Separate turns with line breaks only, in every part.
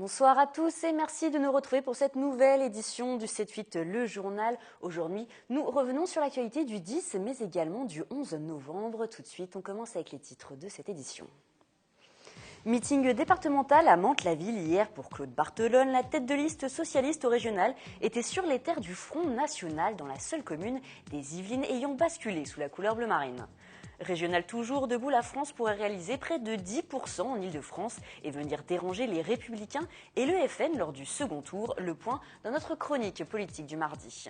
Bonsoir à tous et merci de nous retrouver pour cette nouvelle édition du 7-8 Le Journal. Aujourd'hui, nous revenons sur l'actualité du 10 mais également du 11 novembre. Tout de suite, on commence avec les titres de cette édition. Meeting départemental à Mantes-la-Ville hier pour Claude Barthelone. La tête de liste socialiste au régional était sur les terres du Front National dans la seule commune des Yvelines ayant basculé sous la couleur bleu marine. Régional toujours, Debout la France pourrait réaliser près de 10% en Ile-de-France et venir déranger les Républicains et le FN lors du second tour. Le point dans notre chronique politique du mardi.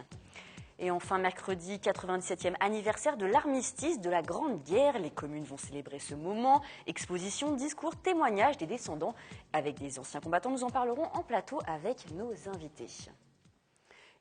Et enfin, mercredi, 97e anniversaire de l'armistice de la Grande Guerre. Les communes vont célébrer ce moment. Exposition, discours, témoignages des descendants avec des anciens combattants. Nous en parlerons en plateau avec nos invités.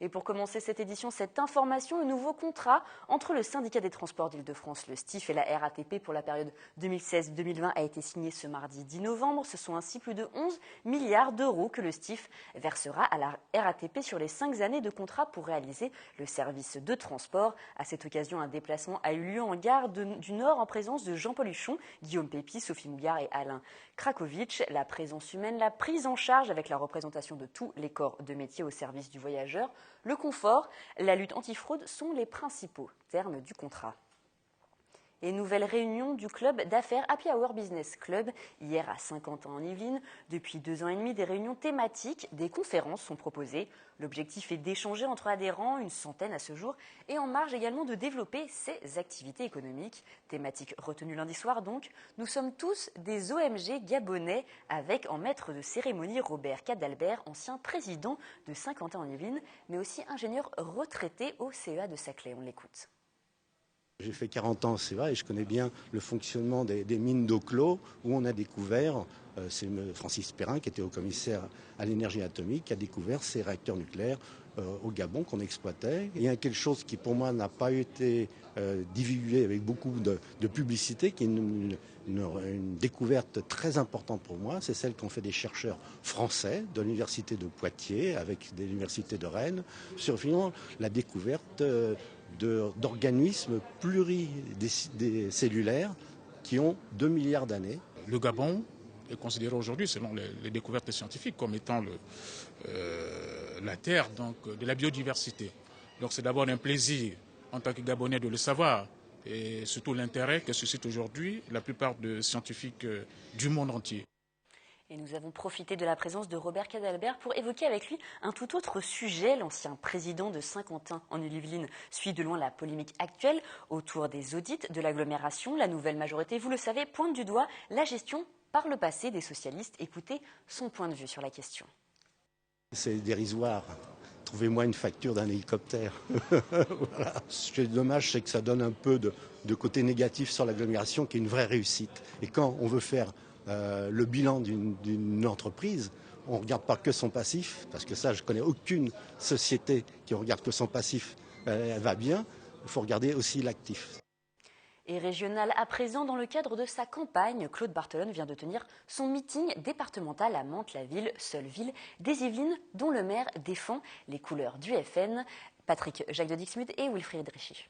Et pour commencer cette édition, cette information, le nouveau contrat entre le syndicat des transports d'Île-de-France, le STIF et la RATP pour la période 2016-2020 a été signé ce mardi 10 novembre. Ce sont ainsi plus de 11 milliards d'euros que le STIF versera à la RATP sur les 5 années de contrat pour réaliser le service de transport. À cette occasion, un déplacement a eu lieu en gare du Nord en présence de Jean-Paul Huchon, Guillaume Pépi, Sophie Mougard et Alain Krakowicz. La présence humaine, la prise en charge avec la représentation de tous les corps de métier au service du voyageur, le confort, la lutte antifraude sont les principaux termes du contrat. Et nouvelle réunion du club d'affaires Happy Hour Business Club, hier à Saint-Quentin en Yvelines. Depuis 2 ans et demi, des réunions thématiques, des conférences sont proposées. L'objectif est d'échanger entre adhérents, une centaine à ce jour, et en marge également de développer ses activités économiques. Thématique retenue lundi soir donc, nous sommes tous des OMG gabonais, avec en maître de cérémonie Robert Cadalbert, ancien président de Saint-Quentin en Yvelines, mais aussi ingénieur retraité au CEA de Saclay. On l'écoute.
J'ai fait 40 ans au CEA et je connais bien le fonctionnement des mines d'eau clos où on a découvert, c'est Francis Perrin qui était haut commissaire à l'énergie atomique, qui a découvert ces réacteurs nucléaires au Gabon qu'on exploitait. Il y a quelque chose qui pour moi n'a pas été divulgué avec beaucoup de publicité, qui est une découverte très importante pour moi, c'est celle qu'ont fait des chercheurs français de l'université de Poitiers avec de l'université de Rennes sur finalement la découverte d'organismes pluricellulaires qui ont 2 milliards d'années.
Le Gabon est considéré aujourd'hui, selon les découvertes scientifiques, comme étant la terre donc, de la biodiversité. Donc c'est d'abord un plaisir en tant que Gabonais de le savoir et surtout l'intérêt que suscite aujourd'hui la plupart des scientifiques du monde entier.
Et nous avons profité de la présence de Robert Cadalbert pour évoquer avec lui un tout autre sujet. L'ancien président de Saint-Quentin en Yvelines suit de loin la polémique actuelle autour des audits de l'agglomération. La nouvelle majorité, vous le savez, pointe du doigt la gestion par le passé des socialistes. Écoutez son point de vue sur la question.
C'est dérisoire. Trouvez-moi une facture d'un hélicoptère. Voilà. Ce qui est dommage, c'est que ça donne un peu de côté négatif sur l'agglomération qui est une vraie réussite. Et quand on veut faire le bilan d'une entreprise, on ne regarde pas que son passif, parce que ça, je ne connais aucune société qui regarde que son passif, elle va bien. Il faut regarder aussi l'actif.
Et régional à présent, dans le cadre de sa campagne, Claude Barthelone vient de tenir son meeting départemental à Mantes-la-Ville, seule ville des Yvelines dont le maire défend les couleurs du FN. Patrick Jacques de Dixmude et Wilfried Richy.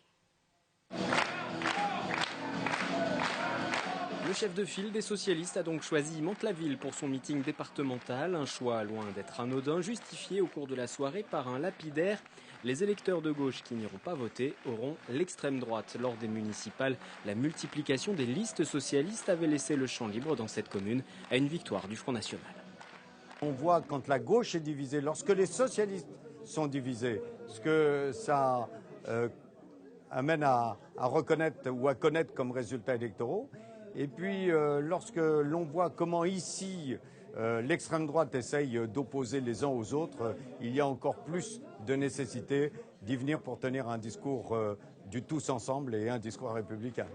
Le chef de file des socialistes a donc choisi Mantes-la-Ville pour son meeting départemental. Un choix loin d'être anodin, justifié au cours de la soirée par un lapidaire. Les électeurs de gauche qui n'iront pas voter auront l'extrême droite. Lors des municipales, la multiplication des listes socialistes avait laissé le champ libre dans cette commune à une victoire du Front National.
On voit quand la gauche est divisée, lorsque les socialistes sont divisés, ce que ça amène à reconnaître ou à connaître comme résultats électoraux. Et puis lorsque l'on voit comment ici l'extrême droite essaye d'opposer les uns aux autres, il y a encore plus de nécessité d'y venir pour tenir un discours du tous ensemble et un discours républicain.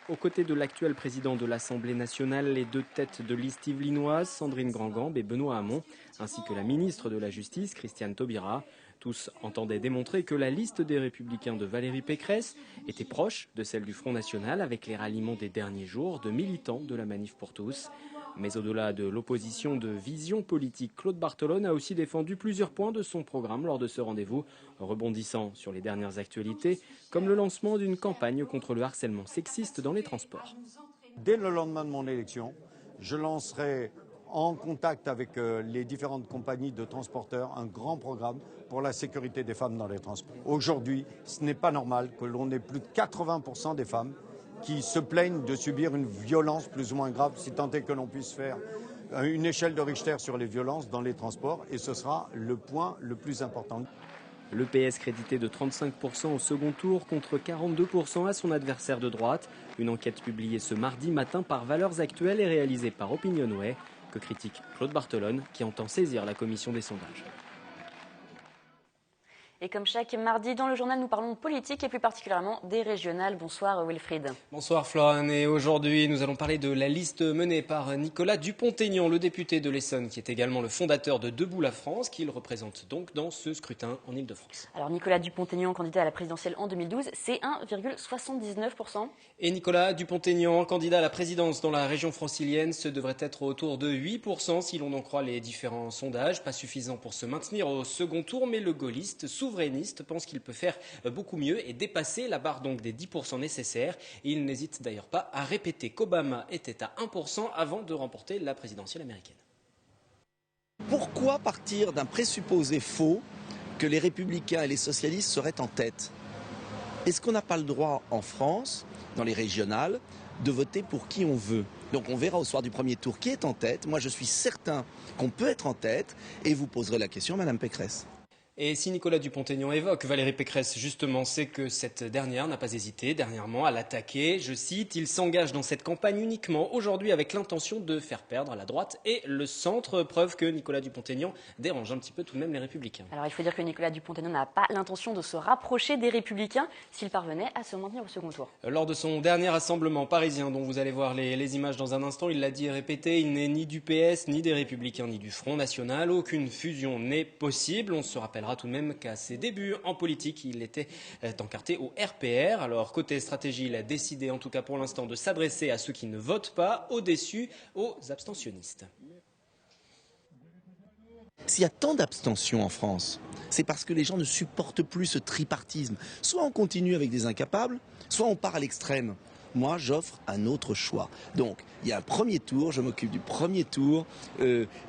Aux côtés de l'actuel président de l'Assemblée nationale, les 2 têtes de liste yvelinoise, Sandrine Grand-Gambe et Benoît Hamon, ainsi que la ministre de la Justice, Christiane Taubira. Tous entendaient démontrer que la liste des Républicains de Valérie Pécresse était proche de celle du Front National avec les ralliements des derniers jours de militants de la Manif pour tous. Mais au-delà de l'opposition de vision politique, Claude Barthelone a aussi défendu plusieurs points de son programme lors de ce rendez-vous, rebondissant sur les dernières actualités, comme le lancement d'une campagne contre le harcèlement sexiste dans les transports.
Dès le lendemain de mon élection, je lancerai en contact avec les différentes compagnies de transporteurs, un grand programme pour la sécurité des femmes dans les transports. Aujourd'hui, ce n'est pas normal que l'on ait plus de 80% des femmes qui se plaignent de subir une violence plus ou moins grave, si tant est que l'on puisse faire une échelle de Richter sur les violences dans les transports, et ce sera le point le plus important.
Le PS crédité de 35% au second tour contre 42% à son adversaire de droite. Une enquête publiée ce mardi matin par Valeurs Actuelles et réalisée par Opinionway, que critique Claude Barthelone, qui entend saisir la commission des sondages.
Et comme chaque mardi dans le journal, nous parlons de politique et plus particulièrement des régionales. Bonsoir Wilfried.
Bonsoir Florent, et aujourd'hui nous allons parler de la liste menée par Nicolas Dupont-Aignan, le député de l'Essonne, qui est également le fondateur de Debout la France, qu'il représente donc dans ce scrutin en Ile-de-France.
Alors Nicolas Dupont-Aignan, candidat à la présidentielle en 2012, c'est 1,79%.
Et Nicolas Dupont-Aignan, candidat à la présidence dans la région francilienne, ce devrait être autour de 8% si l'on en croit les différents sondages. Pas suffisant pour se maintenir au second tour, mais le gaulliste souverainiste pense qu'il peut faire beaucoup mieux et dépasser la barre donc des 10% nécessaires. Et il n'hésite d'ailleurs pas à répéter qu'Obama était à 1% avant de remporter la présidentielle américaine.
Pourquoi partir d'un présupposé faux que les républicains et les socialistes seraient en tête? Est-ce qu'on n'a pas le droit en France, dans les régionales, de voter pour qui on veut? Donc on verra au soir du premier tour qui est en tête. Moi je suis certain qu'on peut être en tête et vous poserez la question, Madame Pécresse.
Et si Nicolas Dupont-Aignan évoque Valérie Pécresse, justement, c'est que cette dernière n'a pas hésité dernièrement à l'attaquer. Je cite, « Il s'engage dans cette campagne uniquement aujourd'hui avec l'intention de faire perdre la droite et le centre », preuve que Nicolas Dupont-Aignan dérange un petit peu tout de même les Républicains.
Alors il faut dire que Nicolas Dupont-Aignan n'a pas l'intention de se rapprocher des Républicains s'il parvenait à se maintenir au second tour.
Lors de son dernier rassemblement parisien, dont vous allez voir les images dans un instant, il l'a dit et répété, il n'est ni du PS, ni des Républicains, ni du Front National. Aucune fusion n'est possible. On se rappelle tout de même qu'à ses débuts en politique, il était encarté au RPR. Alors, côté stratégie, il a décidé, en tout cas pour l'instant, de s'adresser à ceux qui ne votent pas, aux déçus, aux abstentionnistes.
S'il y a tant d'abstention en France, c'est parce que les gens ne supportent plus ce tripartisme. Soit on continue avec des incapables, soit on part à l'extrême. Moi, j'offre un autre choix. Donc, il y a un premier tour, je m'occupe du premier tour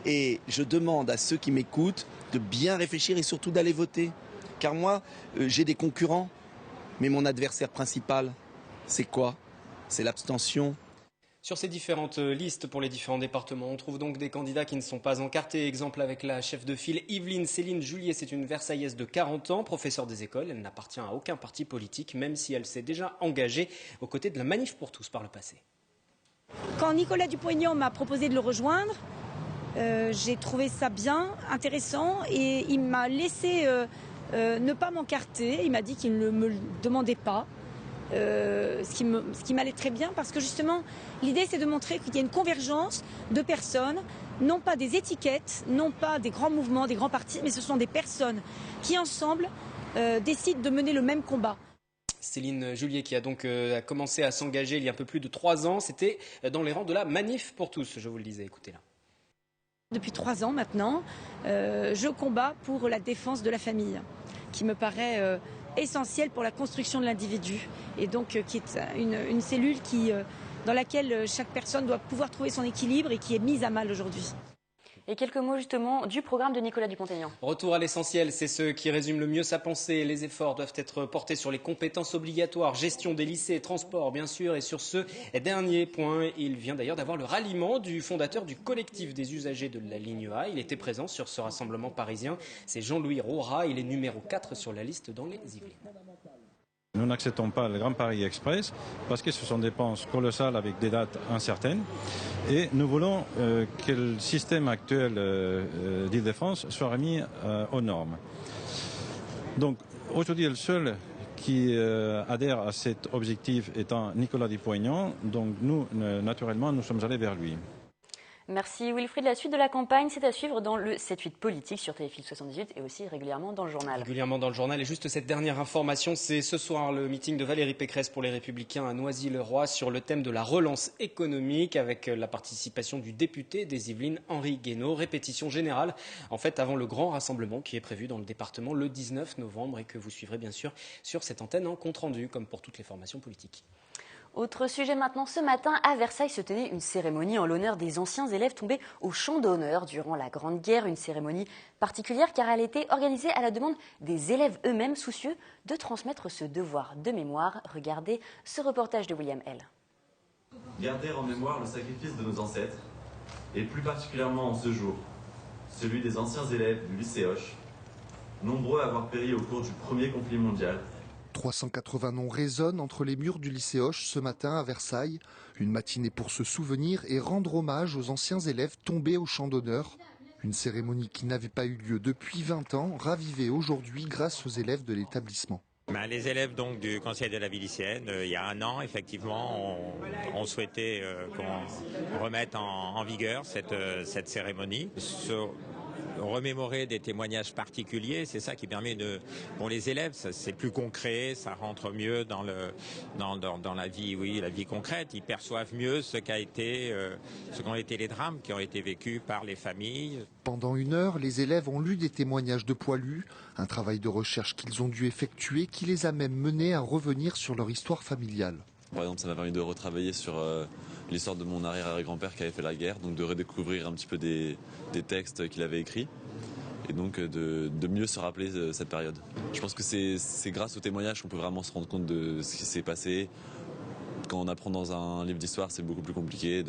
et je demande à ceux qui m'écoutent de bien réfléchir et surtout d'aller voter. Car moi, j'ai des concurrents, mais mon adversaire principal, c'est quoi? C'est l'abstention.
Sur ces différentes listes pour les différents départements, on trouve donc des candidats qui ne sont pas encartés. Exemple avec la chef de file Yveline Céline Julier, c'est une Versaillaise de 40 ans, professeure des écoles. Elle n'appartient à aucun parti politique, même si elle s'est déjà engagée aux côtés de la Manif pour tous par le passé.
Quand Nicolas Dupont-Aignan m'a proposé de le rejoindre, j'ai trouvé ça bien, intéressant, et il m'a laissé ne pas m'encarter. Il m'a dit qu'il ne me le demandait pas. Ce qui m'allait très bien parce que justement l'idée c'est de montrer qu'il y a une convergence de personnes, non pas des étiquettes, non pas des grands mouvements, des grands partis, mais ce sont des personnes qui ensemble décident de mener le même combat.
Céline Julier qui a donc commencé à s'engager il y a un peu plus de 3 ans, c'était dans les rangs de la Manif pour tous, je vous le disais, écoutez là.
Depuis 3 ans maintenant, je combats pour la défense de la famille, qui me paraît essentielle pour la construction de l'individu et donc qui est une cellule dans laquelle chaque personne doit pouvoir trouver son équilibre et qui est mise à mal aujourd'hui.
Et quelques mots justement du programme de Nicolas Dupont-Aignan.
Retour à l'essentiel, c'est ce qui résume le mieux sa pensée. Les efforts doivent être portés sur les compétences obligatoires, gestion des lycées, transport bien sûr. Et sur ce dernier point, il vient d'ailleurs d'avoir le ralliement du fondateur du collectif des usagers de la ligne A. Il était présent sur ce rassemblement parisien. C'est Jean-Louis Rora, il est numéro 4 sur la liste dans les Yvelines.
Nous n'acceptons pas le Grand Paris Express parce que ce sont des dépenses colossales avec des dates incertaines et nous voulons que le système actuel d'Île-de-France soit remis aux normes. Donc aujourd'hui le seul qui adhère à cet objectif étant Nicolas Dupont-Aignan, donc nous naturellement nous sommes allés vers lui.
Merci Wilfried. La suite de la campagne, c'est à suivre dans le 7-8 politique sur Téléfil 78 et aussi régulièrement dans le journal.
Régulièrement dans le journal. Et juste cette dernière information, c'est ce soir le meeting de Valérie Pécresse pour les Républicains à Noisy-le-Roi sur le thème de la relance économique avec la participation du député des Yvelines, Henri Guénaud. Répétition générale, en fait, avant le grand rassemblement qui est prévu dans le département le 19 novembre et que vous suivrez bien sûr sur cette antenne en compte rendu, comme pour toutes les formations politiques.
Autre sujet maintenant, ce matin, à Versailles se tenait une cérémonie en l'honneur des anciens élèves tombés au champ d'honneur durant la Grande Guerre. Une cérémonie particulière car elle était organisée à la demande des élèves eux-mêmes soucieux de transmettre ce devoir de mémoire. Regardez ce reportage de William L.
Garder en mémoire le sacrifice de nos ancêtres, et plus particulièrement en ce jour, celui des anciens élèves du lycée Hoche, nombreux à avoir péri au cours du premier conflit mondial.
380 noms résonnent entre les murs du lycée Hoche ce matin à Versailles. Une matinée pour se souvenir et rendre hommage aux anciens élèves tombés au champ d'honneur. Une cérémonie qui n'avait pas eu lieu depuis 20 ans, ravivée aujourd'hui grâce aux élèves de l'établissement.
Les élèves donc du conseil de la vie lycéenne, il y a un an, effectivement, on souhaitait qu'on remette en vigueur cette cérémonie. Remémorer des témoignages particuliers, c'est ça qui permet pour les élèves, c'est plus concret, ça rentre mieux dans la vie, oui, la vie concrète. Ils perçoivent mieux ce qu'ont été les drames qui ont été vécus par les familles.
Pendant 1 heure, les élèves ont lu des témoignages de poilus, un travail de recherche qu'ils ont dû effectuer qui les a même menés à revenir sur leur histoire familiale.
Par exemple, ça m'a permis de retravailler sur l'histoire de mon arrière-grand-père qui avait fait la guerre, donc de redécouvrir un petit peu des textes qu'il avait écrits et donc de mieux se rappeler cette période. Je pense que c'est grâce aux témoignages qu'on peut vraiment se rendre compte de ce qui s'est passé. Quand on apprend dans un livre d'histoire, c'est beaucoup plus compliqué,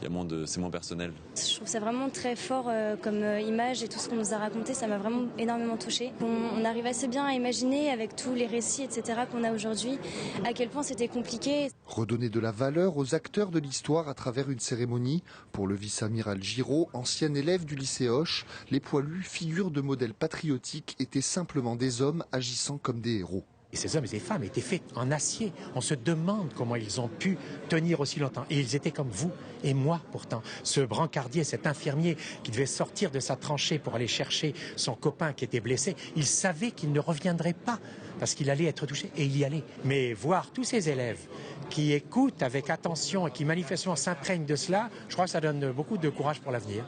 c'est moins personnel.
Je trouve ça vraiment très fort comme image et tout ce qu'on nous a raconté, ça m'a vraiment énormément touchée. On arrive assez bien à imaginer avec tous les récits, etc. qu'on a aujourd'hui, à quel point c'était compliqué.
Redonner de la valeur aux acteurs de l'histoire à travers une cérémonie. Pour le vice-amiral Giraud, ancien élève du lycée Hoche, les poilus, figures de modèles patriotiques, étaient simplement des hommes agissant comme des héros.
Et ces hommes et ces femmes étaient faits en acier. On se demande comment ils ont pu tenir aussi longtemps. Et ils étaient comme vous et moi pourtant. Ce brancardier, cet infirmier qui devait sortir de sa tranchée pour aller chercher son copain qui était blessé, il savait qu'il ne reviendrait pas parce qu'il allait être touché et il y allait. Mais voir tous ces élèves qui écoutent avec attention et qui manifestement s'imprègnent de cela, je crois que ça donne beaucoup de courage pour l'avenir.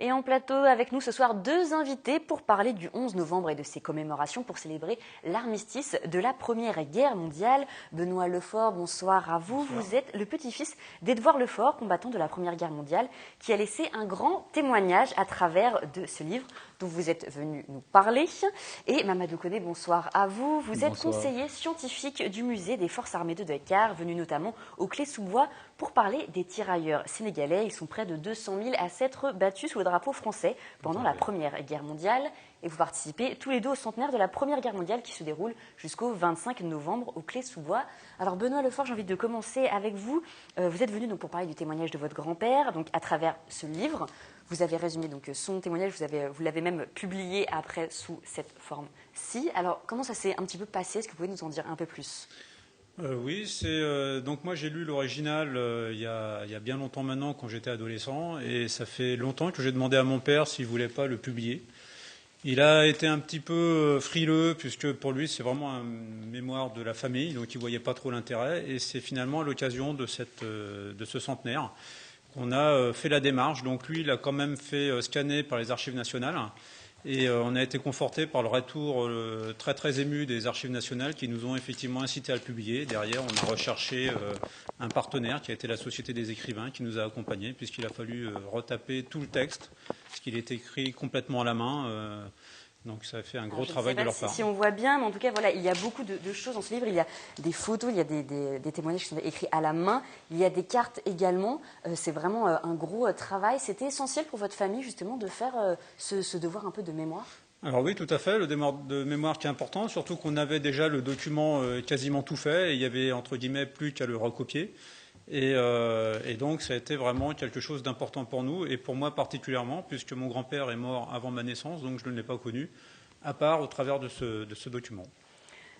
Et en plateau avec nous ce soir 2 invités pour parler du 11 novembre et de ses commémorations pour célébrer l'armistice de la Première Guerre mondiale. Benoît Lefort, bonsoir à vous. Bonsoir. Vous êtes le petit-fils d'Édouard Lefort, combattant de la Première Guerre mondiale, qui a laissé un grand témoignage à travers de ce livre dont vous êtes venu nous parler. Et Mamadou Koné, bonsoir à vous. Vous êtes conseiller scientifique du musée des Forces armées de Dakar, venu notamment au Clé-sous-Bois pour parler des tirailleurs sénégalais. Ils sont près de 200 000 à s'être battus sous le drapeau français pendant la Première Guerre mondiale. Et vous participez tous les 2 au centenaire de la Première Guerre mondiale qui se déroule jusqu'au 25 novembre au Clé-sous-Bois. Alors Benoît Lefort, j'ai envie de commencer avec vous. Vous êtes venu donc pour parler du témoignage de votre grand-père, donc à travers ce livre. Vous avez résumé donc son témoignage, vous l'avez même publié après sous cette forme-ci. Alors comment ça s'est un petit peu passé? Est-ce que vous pouvez nous en dire un peu plus?
Oui, donc moi j'ai lu l'original il y a bien longtemps maintenant quand j'étais adolescent et ça fait longtemps que j'ai demandé à mon père s'il voulait pas le publier. Il a été un petit peu frileux puisque pour lui c'est vraiment un mémoire de la famille, donc il voyait pas trop l'intérêt et c'est finalement à l'occasion de ce centenaire qu'on a fait la démarche. Donc lui il a quand même fait scanner par les archives nationales. Et on a été conforté par le retour très très ému des archives nationales qui nous ont effectivement incité à le publier. Derrière, on a recherché un partenaire qui a été la Société des écrivains qui nous a accompagnés puisqu'il a fallu retaper tout le texte, parce qu'il est écrit complètement à la main. Donc ça a fait un gros travail de leur part.
Si on voit bien, mais en tout cas, voilà, il y a beaucoup de choses dans ce livre. Il y a des photos, il y a des témoignages qui sont écrits à la main. Il y a des cartes également. C'est vraiment un gros travail. C'était essentiel pour votre famille, justement, de faire ce devoir un peu de mémoire?
Alors oui, tout à fait. Le devoir de mémoire qui est important, surtout qu'on avait déjà le document quasiment tout fait. Et il y avait, entre guillemets, plus qu'à le recopier. Et donc, ça a été vraiment quelque chose d'important pour nous, et pour moi particulièrement, puisque mon grand-père est mort avant ma naissance, donc je ne l'ai pas connu, à part au travers de ce document.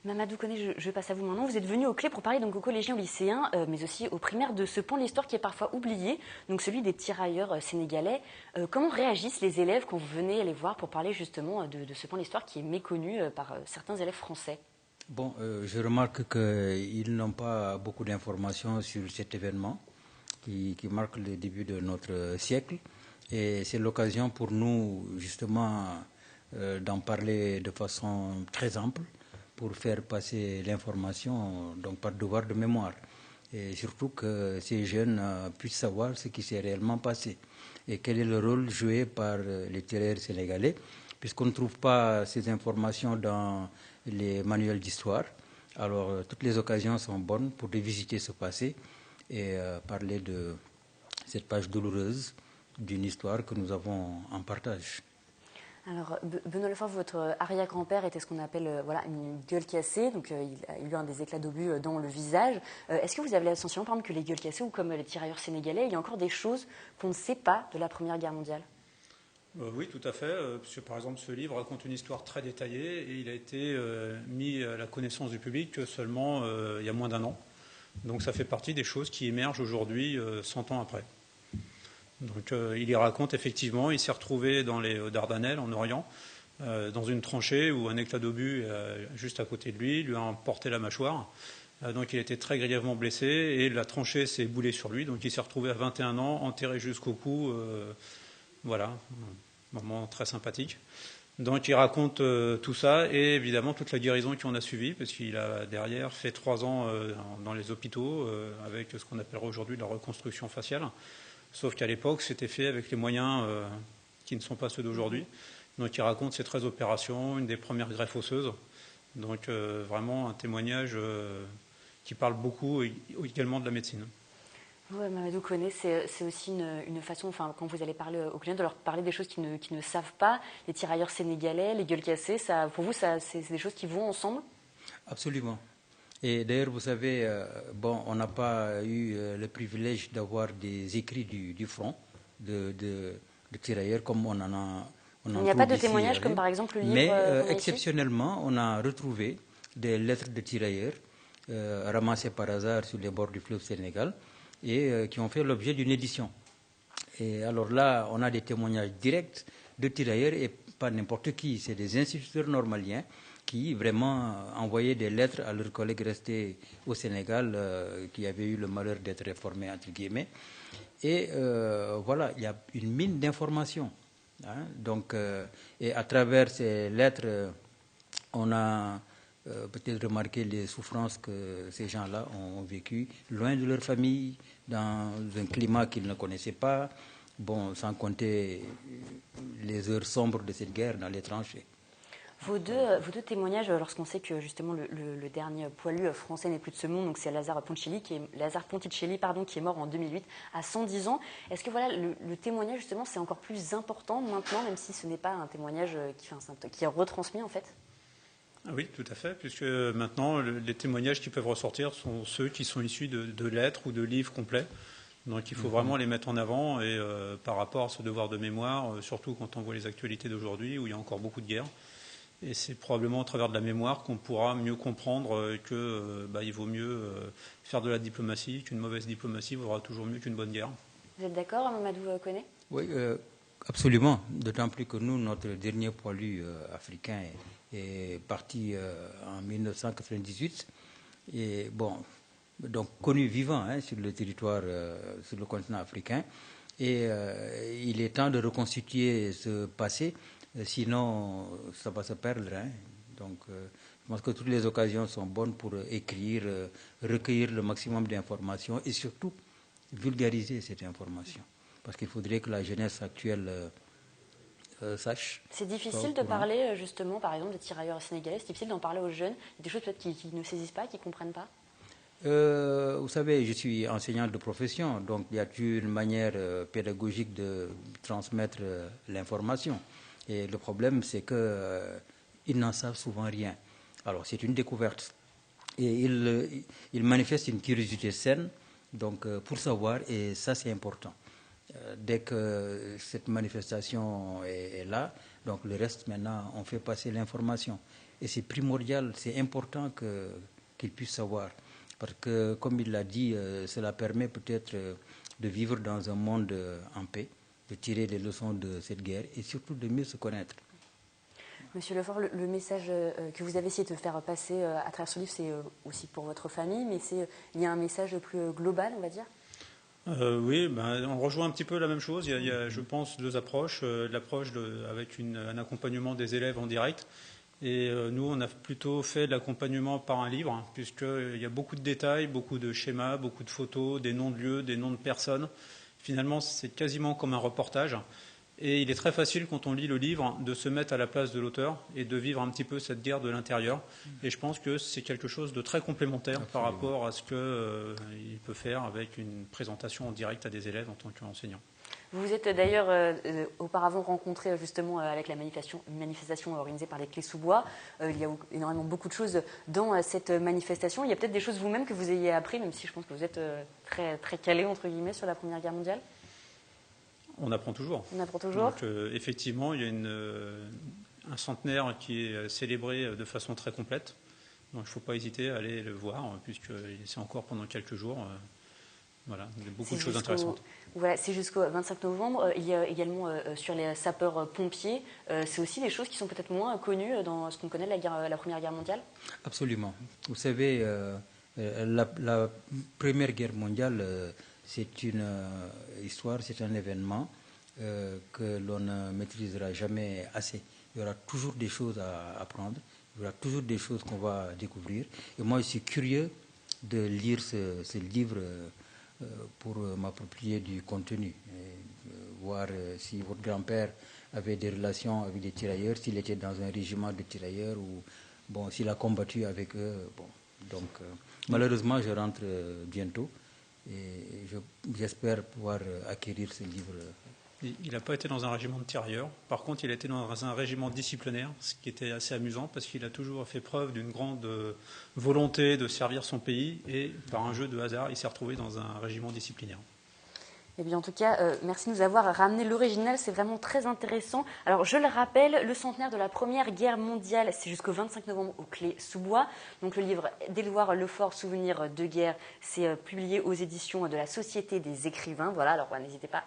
Mamadou Koné, je passe à vous maintenant. Vous êtes venu au Clé pour parler donc aux collégiens, aux lycéens, mais aussi aux primaires de ce pan de l'histoire qui est parfois oublié, donc celui des tirailleurs sénégalais. Comment réagissent les élèves quand vous venez les voir pour parler justement de ce pan de l'histoire qui est méconnu par certains élèves français?
Bon, je remarque qu'ils n'ont pas beaucoup d'informations sur cet événement. qui marque le début de notre siècle. Et c'est l'occasion pour nous, justement, d'en parler de façon très ample pour faire passer l'information donc par devoir de mémoire. Et surtout que ces jeunes puissent savoir ce qui s'est réellement passé et quel est le rôle joué par les tirailleurs sénégalais, puisqu'on ne trouve pas ces informations dans les manuels d'histoire. Alors, toutes les occasions sont bonnes pour revisiter ce passé et parler de cette page douloureuse d'une histoire que nous avons en partage.
Alors, Benoît Lefort, votre arrière-grand-père était ce qu'on appelle une gueule cassée, donc il a eu des éclats d'obus dans le visage. Est-ce que vous avez la sensation, par exemple, que les gueules cassées, ou comme les tirailleurs sénégalais, il y a encore des choses qu'on ne sait pas de la Première Guerre mondiale?
Oui, tout à fait. Parce que, par exemple, ce livre raconte une histoire très détaillée et il a été mis à la connaissance du public seulement il y a moins d'un an. Donc ça fait partie des choses qui émergent aujourd'hui, 100 ans après. Donc il y raconte effectivement, il s'est retrouvé dans les Dardanelles, en Orient, dans une tranchée où un éclat d'obus juste à côté de lui a emporté la mâchoire. Donc il a été très grièvement blessé et la tranchée s'est éboulée sur lui. Donc il s'est retrouvé à 21 ans, enterré jusqu'au cou. Voilà, un moment très sympathique. Donc il raconte tout ça et évidemment toute la guérison qui en a suivi, parce qu'il a derrière fait 3 ans dans les hôpitaux avec ce qu'on appellera aujourd'hui la reconstruction faciale. Sauf qu'à l'époque, c'était fait avec les moyens qui ne sont pas ceux d'aujourd'hui. Donc il raconte ces 13 opérations, une des premières greffes osseuses. Donc vraiment un témoignage qui parle beaucoup également de la médecine.
Oui, Mamadou Koné, c'est aussi une façon, quand vous allez parler aux clients, de leur parler des choses qu'ils ne savent pas. Les tirailleurs sénégalais, les gueules cassées, pour vous, c'est des choses qui vont ensemble?
Absolument. Et d'ailleurs, vous savez, on n'a pas eu le privilège d'avoir des écrits du front de tirailleurs comme on en a.
Il n'y a pas de témoignages comme par exemple le livre.
Mais exceptionnellement, on a retrouvé des lettres de tirailleurs ramassées par hasard sur les bords du fleuve Sénégal et qui ont fait l'objet d'une édition. Et alors là, on a des témoignages directs de tirailleurs et pas n'importe qui, c'est des instituteurs normaliens qui vraiment envoyaient des lettres à leurs collègues restés au Sénégal qui avaient eu le malheur d'être réformés, entre guillemets. Et voilà, il y a une mine d'informations. Hein, donc, et à travers ces lettres, on a peut-être remarqué les souffrances que ces gens-là ont vécues, loin de leur famille, dans un climat qu'ils ne connaissaient pas, sans compter les heures sombres de cette guerre dans les tranchées.
Vos deux témoignages, lorsqu'on sait que justement le dernier poilu français n'est plus de ce monde, donc c'est Lazare Ponticelli qui est mort en 2008 à 110 ans. Est-ce que le témoignage justement c'est encore plus important maintenant, même si ce n'est pas un témoignage qui est retransmis en fait?
Oui, tout à fait, puisque maintenant les témoignages qui peuvent ressortir sont ceux qui sont issus de lettres ou de livres complets. Donc il faut vraiment les mettre en avant et par rapport à ce devoir de mémoire, surtout quand on voit les actualités d'aujourd'hui où il y a encore beaucoup de guerres. Et c'est probablement au travers de la mémoire qu'on pourra mieux comprendre qu'il vaut mieux faire de la diplomatie, qu'une mauvaise diplomatie vaudra toujours mieux qu'une bonne guerre.
Vous êtes d'accord, Mamadou Koné?
Oui, absolument. D'autant plus que nous, notre dernier poilu africain est parti en 1998. Et donc connu vivant sur le territoire, sur le continent africain. Et il est temps de reconstituer ce passé. Sinon, ça va se perdre. Hein. Donc, je pense que toutes les occasions sont bonnes pour écrire, recueillir le maximum d'informations et surtout vulgariser cette information. Parce qu'il faudrait que la jeunesse actuelle sache.
C'est difficile de parler, justement, par exemple, des tirailleurs sénégalais. C'est difficile d'en parler aux jeunes. Il y a des choses peut-être qu'ils ne saisissent pas, qu'ils ne comprennent pas.
Vous savez, je suis enseignant de profession, donc il y a une manière pédagogique de transmettre l'information. Et le problème, c'est qu'ils n'en savent souvent rien. Alors, c'est une découverte. Et ils manifestent une curiosité saine donc, pour savoir, et ça, c'est important. Dès que cette manifestation est là, donc le reste, maintenant, on fait passer l'information. Et c'est primordial, c'est important qu'ils puissent savoir. Parce que, comme il l'a dit, cela permet peut-être de vivre dans un monde en paix, de tirer les leçons de cette guerre et surtout de mieux se connaître.
Monsieur Lefort, le message que vous avez essayé de faire passer à travers ce livre, c'est aussi pour votre famille, mais il y a un message plus global, on va dire?
Oui, on rejoint un petit peu la même chose. Il y a, je pense, deux approches. L'approche avec un accompagnement des élèves en direct. Et nous, on a plutôt fait de l'accompagnement par un livre, hein, puisqu'il y a beaucoup de détails, beaucoup de schémas, beaucoup de photos, des noms de lieux, des noms de personnes. Finalement, c'est quasiment comme un reportage. Et il est très facile, quand on lit le livre, de se mettre à la place de l'auteur et de vivre un petit peu cette guerre de l'intérieur. Et je pense que c'est quelque chose de très complémentaire par rapport à ce qu'il peut faire avec une présentation en direct à des élèves en tant qu'enseignant.
Vous vous êtes d'ailleurs auparavant rencontré justement avec la manifestation organisée par les Clés-sous-Bois. Il y a énormément beaucoup de choses dans cette manifestation. Il y a peut-être des choses vous-même que vous ayez appris, même si je pense que vous êtes très, très calé entre guillemets sur la Première Guerre mondiale.
On apprend toujours.
On apprend toujours.
Donc, effectivement, il y a un centenaire qui est célébré de façon très complète. Donc il ne faut pas hésiter à aller le voir, puisque c'est encore pendant quelques jours. Voilà, il y a beaucoup de choses intéressantes.
Voilà, c'est jusqu'au 25 novembre. Il y a également sur les sapeurs-pompiers. C'est aussi des choses qui sont peut-être moins connues dans ce qu'on connaît de la Première Guerre mondiale.
Absolument. Vous savez, la Première Guerre mondiale, c'est une histoire, c'est un événement que l'on ne maîtrisera jamais assez. Il y aura toujours des choses à apprendre. Il y aura toujours des choses qu'on va découvrir. Et moi, je suis curieux de lire ce livre pour m'approprier du contenu, et voir si votre grand-père avait des relations avec des tirailleurs, s'il était dans un régiment de tirailleurs ou s'il a combattu avec eux. Donc, malheureusement, je rentre bientôt et j'espère pouvoir acquérir ce livre.
Il n'a pas été dans un régiment de tirailleurs. Par contre, il a été dans un régiment disciplinaire, ce qui était assez amusant parce qu'il a toujours fait preuve d'une grande volonté de servir son pays et par un jeu de hasard, il s'est retrouvé dans un régiment disciplinaire.
Eh bien, en tout cas, merci de nous avoir ramené l'original, c'est vraiment très intéressant. Alors, je le rappelle, le centenaire de la Première Guerre mondiale, c'est jusqu'au 25 novembre aux Clés-sous-Bois. Donc, le livre d'Éluard Lefort, Souvenirs de guerre, c'est publié aux éditions de la Société des écrivains. Voilà, alors n'hésitez pas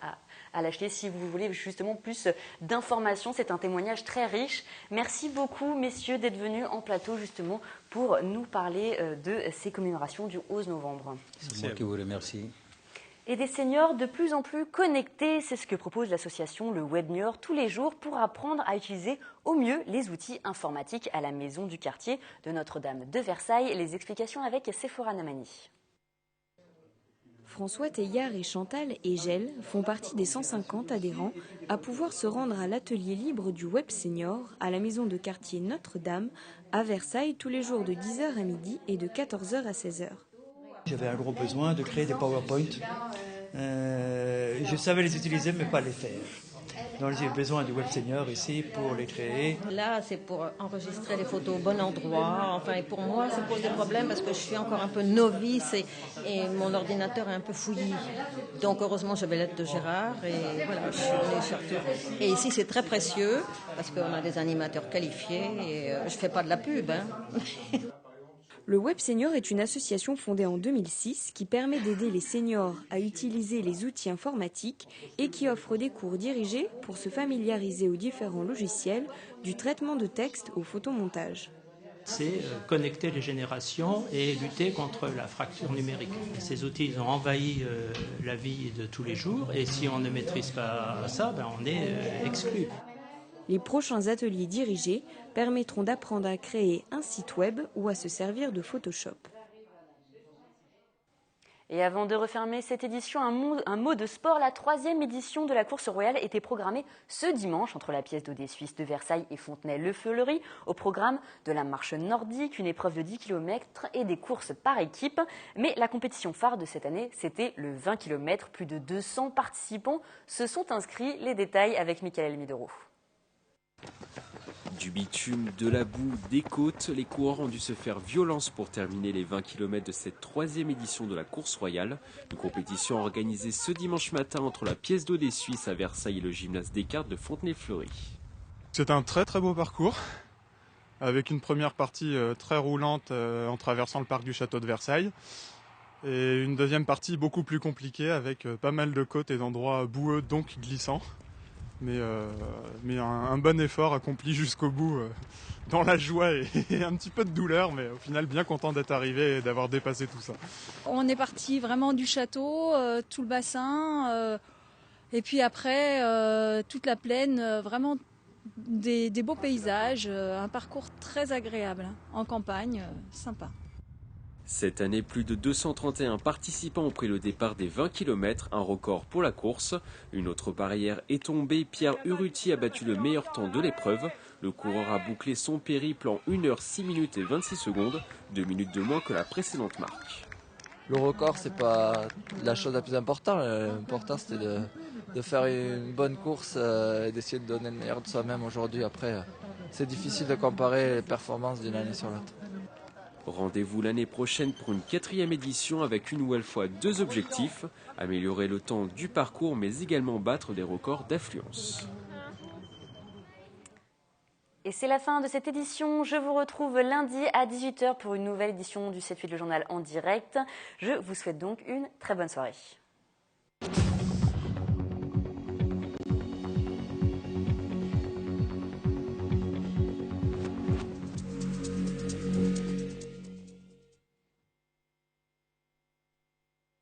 à l'acheter si vous voulez justement plus d'informations. C'est un témoignage très riche. Merci beaucoup, messieurs, d'être venus en plateau justement pour nous parler de ces commémorations du 11 novembre.
C'est moi qui vous remercie.
Et des seniors de plus en plus connectés, c'est ce que propose l'association Le Webnior tous les jours pour apprendre à utiliser au mieux les outils informatiques à la maison du quartier de Notre-Dame de Versailles. Les explications avec Sephora Namani.
François Teillard et Chantal Egel font partie des 150 adhérents à pouvoir se rendre à l'atelier libre du Web Senior à la maison de quartier Notre-Dame à Versailles tous les jours de 10h à midi et de 14h à 16h.
J'avais un gros besoin de créer des PowerPoint. Je savais les utiliser mais pas les faire. Donc j'ai besoin du Web Senior ici pour les créer.
Là, c'est pour enregistrer les photos au bon endroit. Enfin, et pour moi, ça pose des problèmes parce que je suis encore un peu novice et mon ordinateur est un peu fouillis. Donc heureusement, j'avais l'aide de Gérard et voilà, je suis venue surtout. Et ici, c'est très précieux parce qu'on a des animateurs qualifiés et je fais pas de la pub.
Le Web Senior est une association fondée en 2006 qui permet d'aider les seniors à utiliser les outils informatiques et qui offre des cours dirigés pour se familiariser aux différents logiciels, du traitement de texte au photomontage.
C'est connecter les générations et lutter contre la fracture numérique. Ces outils ils ont envahi la vie de tous les jours et si on ne maîtrise pas ça, on est exclu.
Les prochains ateliers dirigés permettront d'apprendre à créer un site web ou à se servir de Photoshop.
Et avant de refermer cette édition, un mot de sport. La 3e édition de la course royale était programmée ce dimanche entre la pièce d'Odé Suisse de Versailles et Fontenay-le-Fleury. Au programme de la marche nordique, une épreuve de 10 km et des courses par équipe. Mais la compétition phare de cette année, c'était le 20 km. Plus de 200 participants se sont inscrits. Les détails avec Michael Midero.
Du bitume, de la boue, des côtes, les coureurs ont dû se faire violence pour terminer les 20 km de cette 3e édition de la course royale. Une compétition organisée ce dimanche matin entre la pièce d'eau des Suisses à Versailles et le gymnase Descartes de Fontenay-Fleury.
C'est un très très beau parcours, avec une première partie très roulante en traversant le parc du château de Versailles. Et une deuxième partie beaucoup plus compliquée avec pas mal de côtes et d'endroits boueux donc glissants. mais un bon effort accompli jusqu'au bout, dans la joie et un petit peu de douleur, mais au final bien content d'être arrivé et d'avoir dépassé tout ça.
On est parti vraiment du château, tout le bassin, et puis après toute la plaine, vraiment des beaux paysages, un parcours très agréable, en campagne, sympa.
Cette année, plus de 231 participants ont pris le départ des 20 km, un record pour la course. Une autre barrière est tombée, Pierre Urruti a battu le meilleur temps de l'épreuve. Le coureur a bouclé son périple en 1 h 6 minutes et 26 secondes, 2 minutes de moins que la précédente marque.
Le record, c'est pas la chose la plus importante. L'important, c'était de faire une bonne course et d'essayer de donner le meilleur de soi-même aujourd'hui. Après, c'est difficile de comparer les performances d'une année sur l'autre.
Rendez-vous l'année prochaine pour une 4e édition avec une nouvelle fois 2 objectifs, améliorer le temps du parcours mais également battre des records d'affluence.
Et c'est la fin de cette édition. Je vous retrouve lundi à 18 h pour une nouvelle édition du 7-8 le journal en direct. Je vous souhaite donc une très bonne soirée.